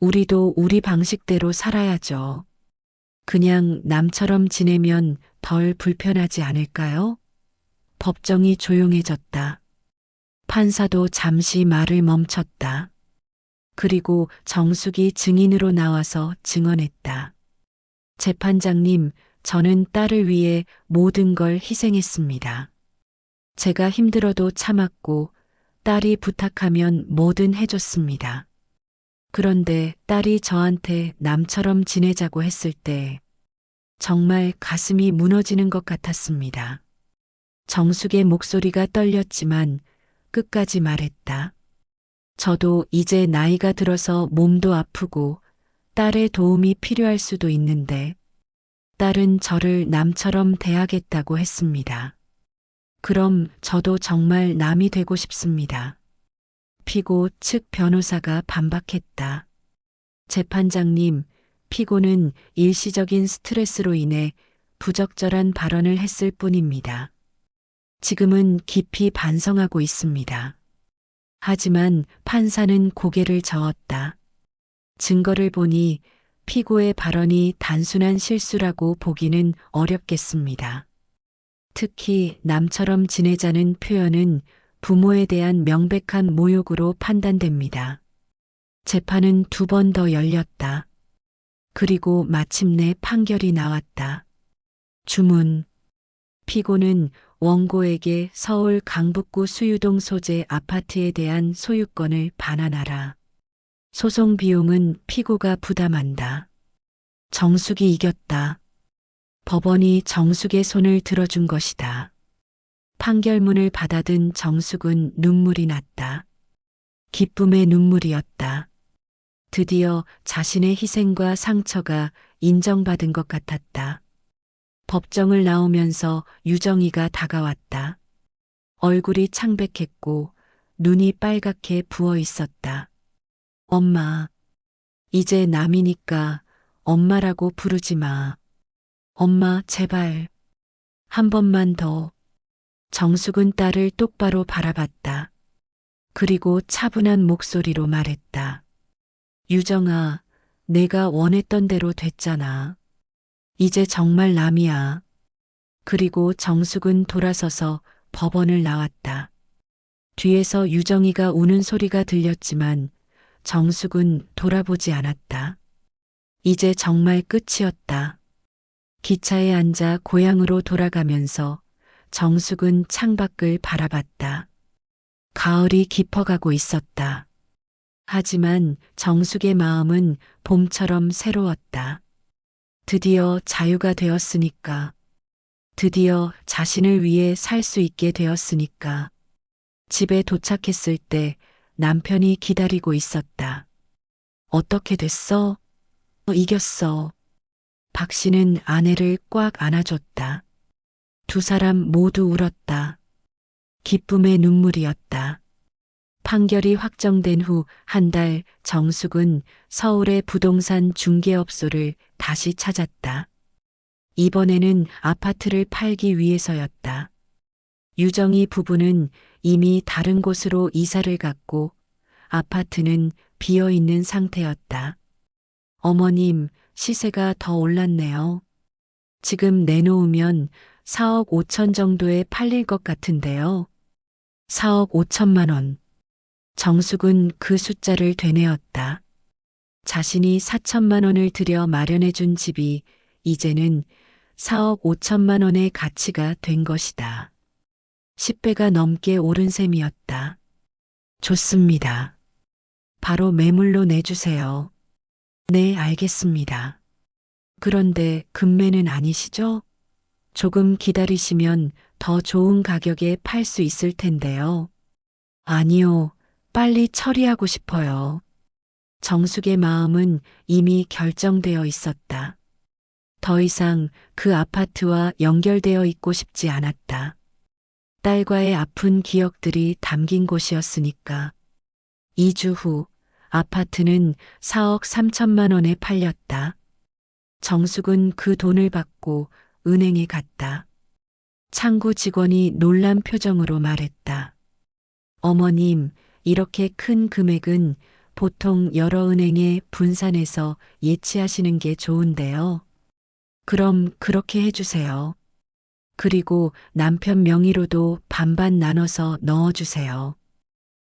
우리도 우리 방식대로 살아야죠. 그냥 남처럼 지내면 덜 불편하지 않을까요? 법정이 조용해졌다. 판사도 잠시 말을 멈췄다. 그리고 정숙이 증인으로 나와서 증언했다. 재판장님, 저는 딸을 위해 모든 걸 희생했습니다. 제가 힘들어도 참았고 딸이 부탁하면 뭐든 해줬습니다. 그런데 딸이 저한테 남처럼 지내자고 했을 때 정말 가슴이 무너지는 것 같았습니다. 정숙의 목소리가 떨렸지만 끝까지 말했다. 저도 이제 나이가 들어서 몸도 아프고 딸의 도움이 필요할 수도 있는데 딸은 저를 남처럼 대하겠다고 했습니다. 그럼 저도 정말 남이 되고 싶습니다. 피고 측 변호사가 반박했다. 재판장님, 피고는 일시적인 스트레스로 인해 부적절한 발언을 했을 뿐입니다. 지금은 깊이 반성하고 있습니다. 하지만 판사는 고개를 저었다. 증거를 보니 피고의 발언이 단순한 실수라고 보기는 어렵겠습니다. 특히 남처럼 지내자는 표현은 부모에 대한 명백한 모욕으로 판단됩니다. 재판은 2번 더 열렸다. 그리고 마침내 판결이 나왔다. 주문. 피고는 원고에게 서울 강북구 수유동 소재 아파트에 대한 소유권을 반환하라. 소송 비용은 피고가 부담한다. 정숙이 이겼다. 법원이 정숙의 손을 들어준 것이다. 판결문을 받아든 정숙은 눈물이 났다. 기쁨의 눈물이었다. 드디어 자신의 희생과 상처가 인정받은 것 같았다. 법정을 나오면서 유정이가 다가왔다. 얼굴이 창백했고 눈이 빨갛게 부어 있었다. 엄마, 이제 남이니까 엄마라고 부르지 마. 엄마, 제발. 한 번만 더. 정숙은 딸을 똑바로 바라봤다. 그리고 차분한 목소리로 말했다. 유정아, 내가 원했던 대로 됐잖아. 이제 정말 남이야. 그리고 정숙은 돌아서서 법원을 나왔다. 뒤에서 유정이가 우는 소리가 들렸지만 정숙은 돌아보지 않았다. 이제 정말 끝이었다. 기차에 앉아 고향으로 돌아가면서 정숙은 창밖을 바라봤다. 가을이 깊어가고 있었다. 하지만 정숙의 마음은 봄처럼 새로웠다. 드디어 자유가 되었으니까. 드디어 자신을 위해 살 수 있게 되었으니까. 집에 도착했을 때 남편이 기다리고 있었다. 어떻게 됐어? 이겼어. 박 씨는 아내를 꽉 안아줬다. 2 사람 모두 울었다. 기쁨의 눈물이었다. 판결이 확정된 후 1달 정숙은 서울의 부동산 중개업소를 다시 찾았다. 이번에는 아파트를 팔기 위해서였다. 유정이 부부는 이미 다른 곳으로 이사를 갔고 아파트는 비어 있는 상태였다. 어머님, 시세가 더 올랐네요. 지금 내놓으면 4억 5천 정도에 팔릴 것 같은데요. 4억 5천만 원. 정숙은 그 숫자를 되뇌었다. 자신이 4천만 원을 들여 마련해 준 집이 이제는 4억 5천만 원의 가치가 된 것이다. 10배가 넘게 오른 셈이었다. 좋습니다. 바로 매물로 내주세요. 네, 알겠습니다. 그런데 금매는 아니시죠? 조금 기다리시면 더 좋은 가격에 팔 수 있을 텐데요. 아니요, 빨리 처리하고 싶어요. 정숙의 마음은 이미 결정되어 있었다. 더 이상 그 아파트와 연결되어 있고 싶지 않았다. 딸과의 아픈 기억들이 담긴 곳이었으니까. 2주 후 아파트는 4억 3천만 원에 팔렸다. 정숙은 그 돈을 받고 은행에 갔다. 창구 직원이 놀란 표정으로 말했다. 어머님, 이렇게 큰 금액은 보통 여러 은행에 분산해서 예치하시는 게 좋은데요. 그럼 그렇게 해주세요. 그리고 남편 명의로도 반반 나눠서 넣어주세요.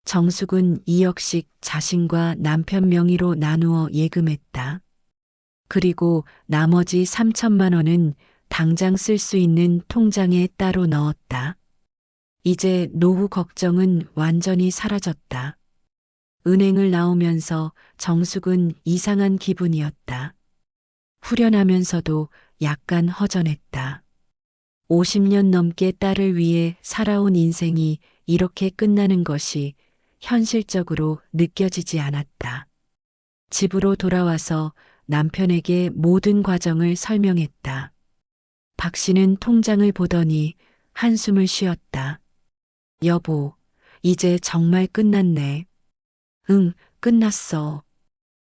정숙은 2억씩 자신과 남편 명의로 나누어 예금했다. 그리고 나머지 3천만 원은 당장 쓸 수 있는 통장에 따로 넣었다. 이제 노후 걱정은 완전히 사라졌다. 은행을 나오면서 정숙은 이상한 기분이었다. 후련하면서도 약간 허전했다. 50년 넘게 딸을 위해 살아온 인생이 이렇게 끝나는 것이 현실적으로 느껴지지 않았다. 집으로 돌아와서 남편에게 모든 과정을 설명했다. 박 씨는 통장을 보더니 한숨을 쉬었다. 여보, 이제 정말 끝났네. 응, 끝났어.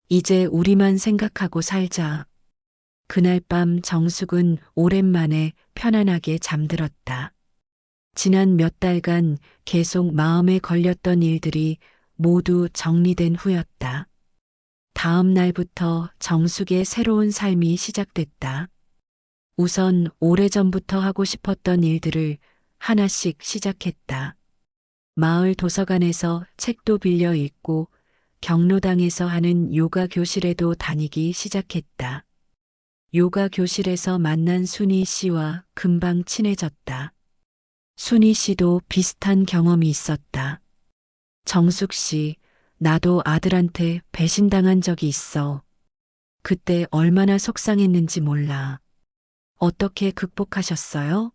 이제 우리만 생각하고 살자. 그날 밤 정숙은 오랜만에 편안하게 잠들었다. 지난 몇 달간 계속 마음에 걸렸던 일들이 모두 정리된 후였다. 다음 날부터 정숙의 새로운 삶이 시작됐다. 우선 오래전부터 하고 싶었던 일들을 하나씩 시작했다. 마을 도서관에서 책도 빌려 읽고 경로당에서 하는 요가 교실에도 다니기 시작했다. 요가 교실에서 만난 순희 씨와 금방 친해졌다. 순희 씨도 비슷한 경험이 있었다. 정숙 씨, 나도 아들한테 배신당한 적이 있어. 그때 얼마나 속상했는지 몰라. 어떻게 극복하셨어요?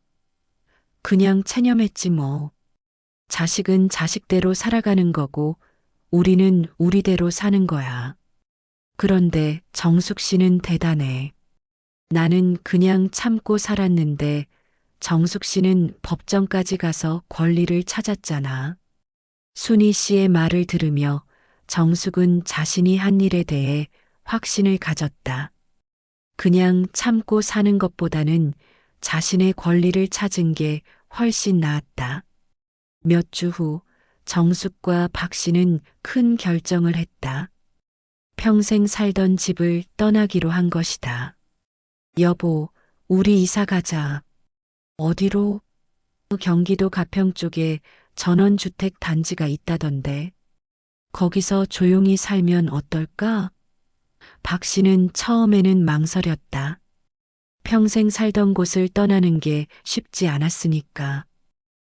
그냥 체념했지 뭐. 자식은 자식대로 살아가는 거고 우리는 우리대로 사는 거야. 그런데 정숙 씨는 대단해. 나는 그냥 참고 살았는데 정숙 씨는 법정까지 가서 권리를 찾았잖아. 순희 씨의 말을 들으며 정숙은 자신이 한 일에 대해 확신을 가졌다. 그냥 참고 사는 것보다는 자신의 권리를 찾은 게 훨씬 나았다. 몇 주 후 정숙과 박 씨는 큰 결정을 했다. 평생 살던 집을 떠나기로 한 것이다. 여보, 우리 이사 가자. 어디로? 경기도 가평 쪽에 전원주택 단지가 있다던데. 거기서 조용히 살면 어떨까? 박 씨는 처음에는 망설였다. 평생 살던 곳을 떠나는 게 쉽지 않았으니까.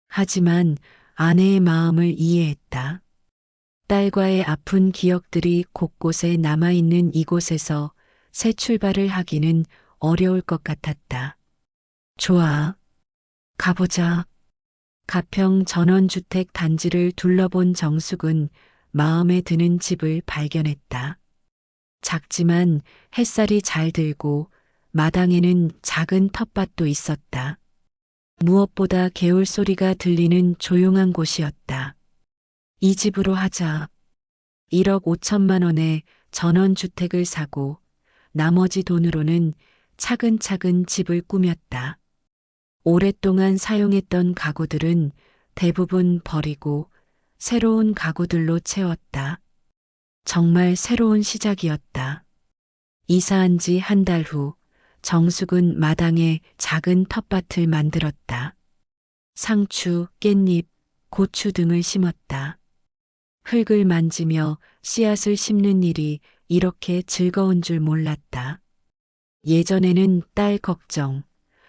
하지만 아내의 마음을 이해했다. 딸과의 아픈 기억들이 곳곳에 남아있는 이곳에서 새 출발을 하기는 어려울 것 같았다. 좋아. 가보자. 가평 전원주택 단지를 둘러본 정숙은 마음에 드는 집을 발견했다. 작지만 햇살이 잘 들고 마당에는 작은 텃밭도 있었다. 무엇보다 개울 소리가 들리는 조용한 곳이었다. 이 집으로 하자. 1억 5천만 원에 전원주택을 사고 나머지 돈으로는 차근차근 집을 꾸몄다. 오랫동안 사용했던 가구들은 대부분 버리고 새로운 가구들로 채웠다. 정말 새로운 시작이었다. 이사한 지 한 달 후 정숙은 마당에 작은 텃밭을 만들었다. 상추, 깻잎, 고추 등을 심었다. 흙을 만지며 씨앗을 심는 일이 이렇게 즐거운 줄 몰랐다. 예전에는 딸 걱정,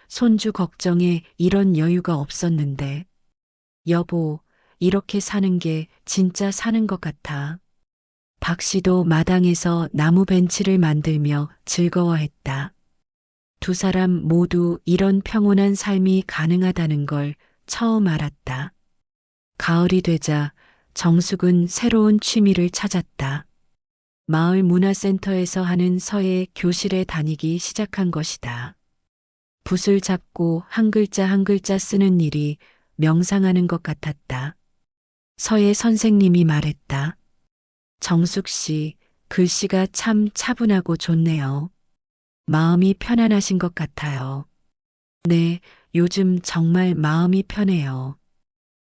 손주 걱정에 이런 여유가 없었는데, 여보, 이렇게 사는 게 진짜 사는 것 같아. 박 씨도 마당에서 나무 벤치를 만들며 즐거워했다. 두 사람 모두 이런 평온한 삶이 가능하다는 걸 처음 알았다. 가을이 되자 정숙은 새로운 취미를 찾았다. 마을 문화센터에서 하는 서예 교실에 다니기 시작한 것이다. 붓을 잡고 한 글자 한 글자 쓰는 일이 명상하는 것 같았다. 서예 선생님이 말했다. 정숙 씨, 글씨가 참 차분하고 좋네요. 마음이 편안하신 것 같아요. 네, 요즘 정말 마음이 편해요.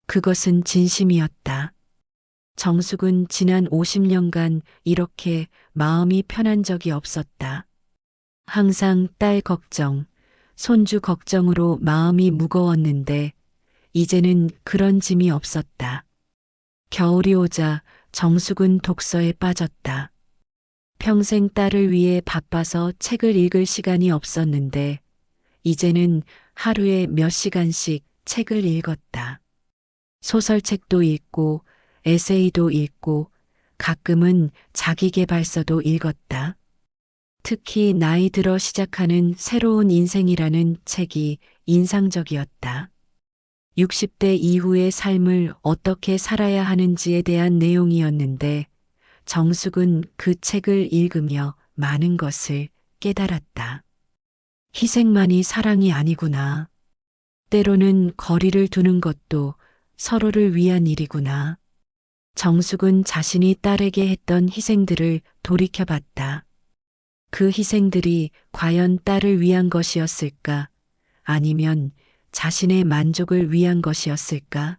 그것은 진심이었다. 정숙은 지난 50년간 이렇게 마음이 편한 적이 없었다. 항상 딸 걱정, 손주 걱정으로 마음이 무거웠는데 이제는 그런 짐이 없었다. 겨울이 오자 정숙은 독서에 빠졌다. 평생 딸을 위해 바빠서 책을 읽을 시간이 없었는데 이제는 하루에 몇 시간씩 책을 읽었다. 소설책도 읽고 에세이도 읽고 가끔은 자기계발서도 읽었다. 특히 나이 들어 시작하는 새로운 인생이라는 책이 인상적이었다. 60대 이후의 삶을 어떻게 살아야 하는지에 대한 내용이었는데 정숙은 그 책을 읽으며 많은 것을 깨달았다. 희생만이 사랑이 아니구나. 때로는 거리를 두는 것도 서로를 위한 일이구나. 정숙은 자신이 딸에게 했던 희생들을 돌이켜봤다. 그 희생들이 과연 딸을 위한 것이었을까? 아니면 자신의 만족을 위한 것이었을까?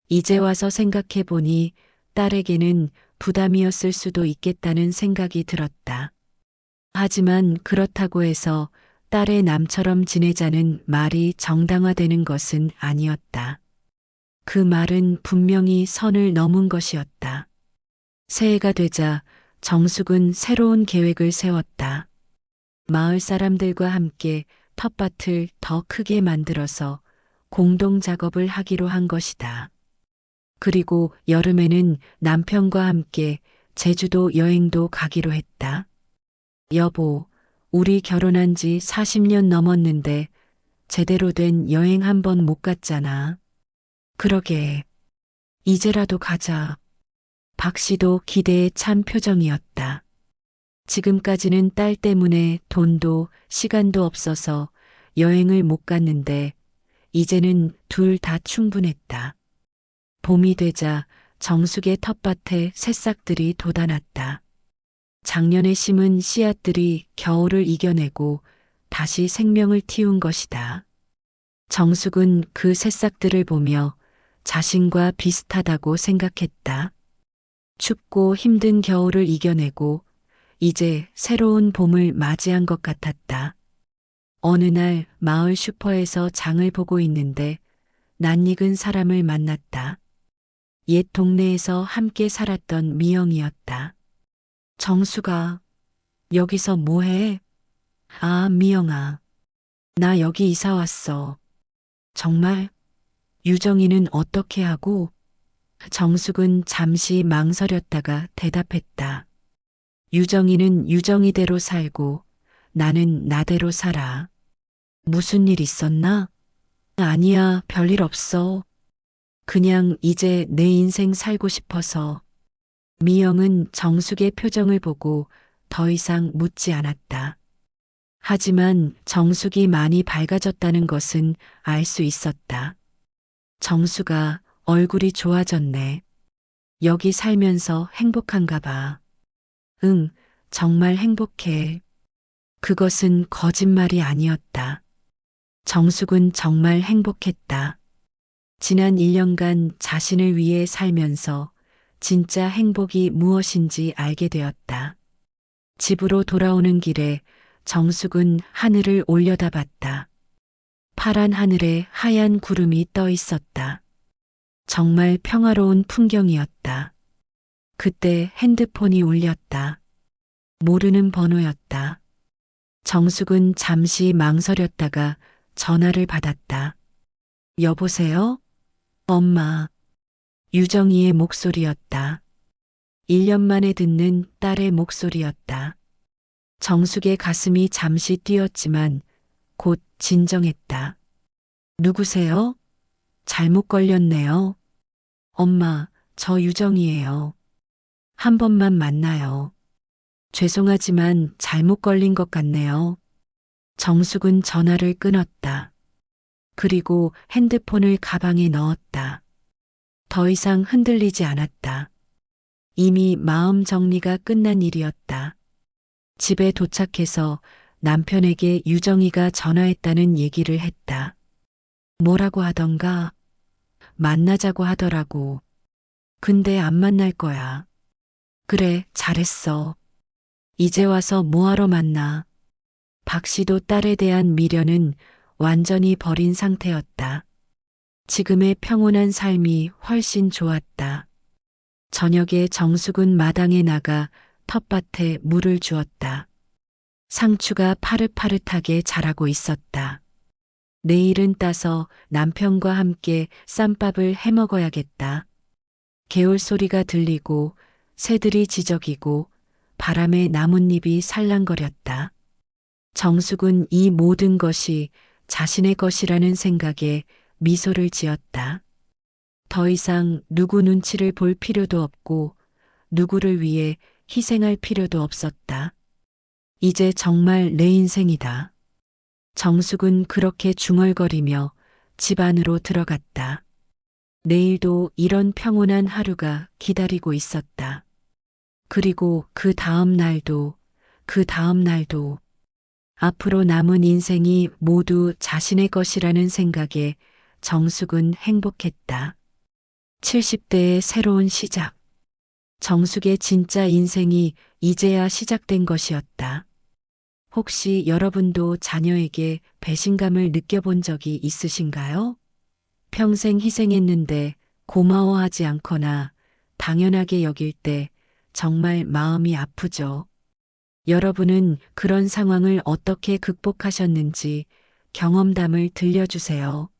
이제 와서 생각해 보니 딸에게는 부담이었을 수도 있겠다는 생각이 들었다. 하지만 그렇다고 해서 딸의 남처럼 지내자는 말이 정당화되는 것은 아니었다. 그 말은 분명히 선을 넘은 것이었다. 새해가 되자 정숙은 새로운 계획을 세웠다. 마을 사람들과 함께 텃밭을 더 크게 만들어서 공동 작업을 하기로 한 것이다. 그리고 여름에는 남편과 함께 제주도 여행도 가기로 했다. 여보, 우리 결혼한 지 40년 넘었는데 제대로 된 여행 한 번 못 갔잖아. 그러게. 이제라도 가자. 박 씨도 기대에 찬 표정이었다. 지금까지는 딸 때문에 돈도 시간도 없어서 여행을 못 갔는데 이제는 둘 다 충분했다. 봄이 되자 정숙의 텃밭에 새싹들이 돋아났다. 작년에 심은 씨앗들이 겨울을 이겨내고 다시 생명을 틔운 것이다. 정숙은 그 새싹들을 보며 자신과 비슷하다고 생각했다. 춥고 힘든 겨울을 이겨내고 이제 새로운 봄을 맞이한 것 같았다. 어느 날 마을 슈퍼에서 장을 보고 있는데 낯익은 사람을 만났다. 옛 동네에서 함께 살았던 미영이었다. 정수가 여기서 뭐해? 아, 미영아. 나 여기 이사 왔어. 정말? 유정이는 어떻게 하고? 정숙은 잠시 망설였다가 대답했다. 유정이는 유정이대로 살고 나는 나대로 살아. 무슨 일 있었나? 아니야, 별일 없어. 그냥 이제 내 인생 살고 싶어서. 미영은 정숙의 표정을 보고 더 이상 묻지 않았다. 하지만 정숙이 많이 밝아졌다는 것은 알 수 있었다. 정숙아, 얼굴이 좋아졌네. 여기 살면서 행복한가 봐. 응, 정말 행복해. 그것은 거짓말이 아니었다. 정숙은 정말 행복했다. 지난 1년간 자신을 위해 살면서 진짜 행복이 무엇인지 알게 되었다. 집으로 돌아오는 길에 정숙은 하늘을 올려다봤다. 파란 하늘에 하얀 구름이 떠 있었다. 정말 평화로운 풍경이었다. 그때 핸드폰이 울렸다. 모르는 번호였다. 정숙은 잠시 망설였다가 전화를 받았다. 여보세요? 엄마. 유정이의 목소리였다. 1년 만에 듣는 딸의 목소리였다. 정숙의 가슴이 잠시 뛰었지만 곧 진정했다. 누구세요? 잘못 걸렸네요. 엄마, 저 유정이에요. 한 번만 만나요. 죄송하지만 잘못 걸린 것 같네요. 정숙은 전화를 끊었다. 그리고 핸드폰을 가방에 넣었다. 더 이상 흔들리지 않았다. 이미 마음 정리가 끝난 일이었다. 집에 도착해서 남편에게 유정이가 전화했다는 얘기를 했다. 뭐라고 하던가? 만나자고 하더라고. 근데 안 만날 거야. 그래, 잘했어. 이제 와서 뭐하러 만나? 박 씨도 딸에 대한 미련은 완전히 버린 상태였다. 지금의 평온한 삶이 훨씬 좋았다. 저녁에 정숙은 마당에 나가 텃밭에 물을 주었다. 상추가 파릇파릇하게 자라고 있었다. 내일은 따서 남편과 함께 쌈밥을 해 먹어야겠다. 개울 소리가 들리고 새들이 지저귀고 바람에 나뭇잎이 살랑거렸다. 정숙은 이 모든 것이 자신의 것이라는 생각에 미소를 지었다. 더 이상 누구 눈치를 볼 필요도 없고 누구를 위해 희생할 필요도 없었다. 이제 정말 내 인생이다. 정숙은 그렇게 중얼거리며 집 안으로 들어갔다. 내일도 이런 평온한 하루가 기다리고 있었다. 그리고 그 다음 날도, 그 다음 날도, 앞으로 남은 인생이 모두 자신의 것이라는 생각에 정숙은 행복했다. 70대의 새로운 시작. 정숙의 진짜 인생이 이제야 시작된 것이었다. 혹시 여러분도 자녀에게 배신감을 느껴본 적이 있으신가요? 평생 희생했는데 고마워하지 않거나 당연하게 여길 때 정말 마음이 아프죠. 여러분은 그런 상황을 어떻게 극복하셨는지 경험담을 들려주세요.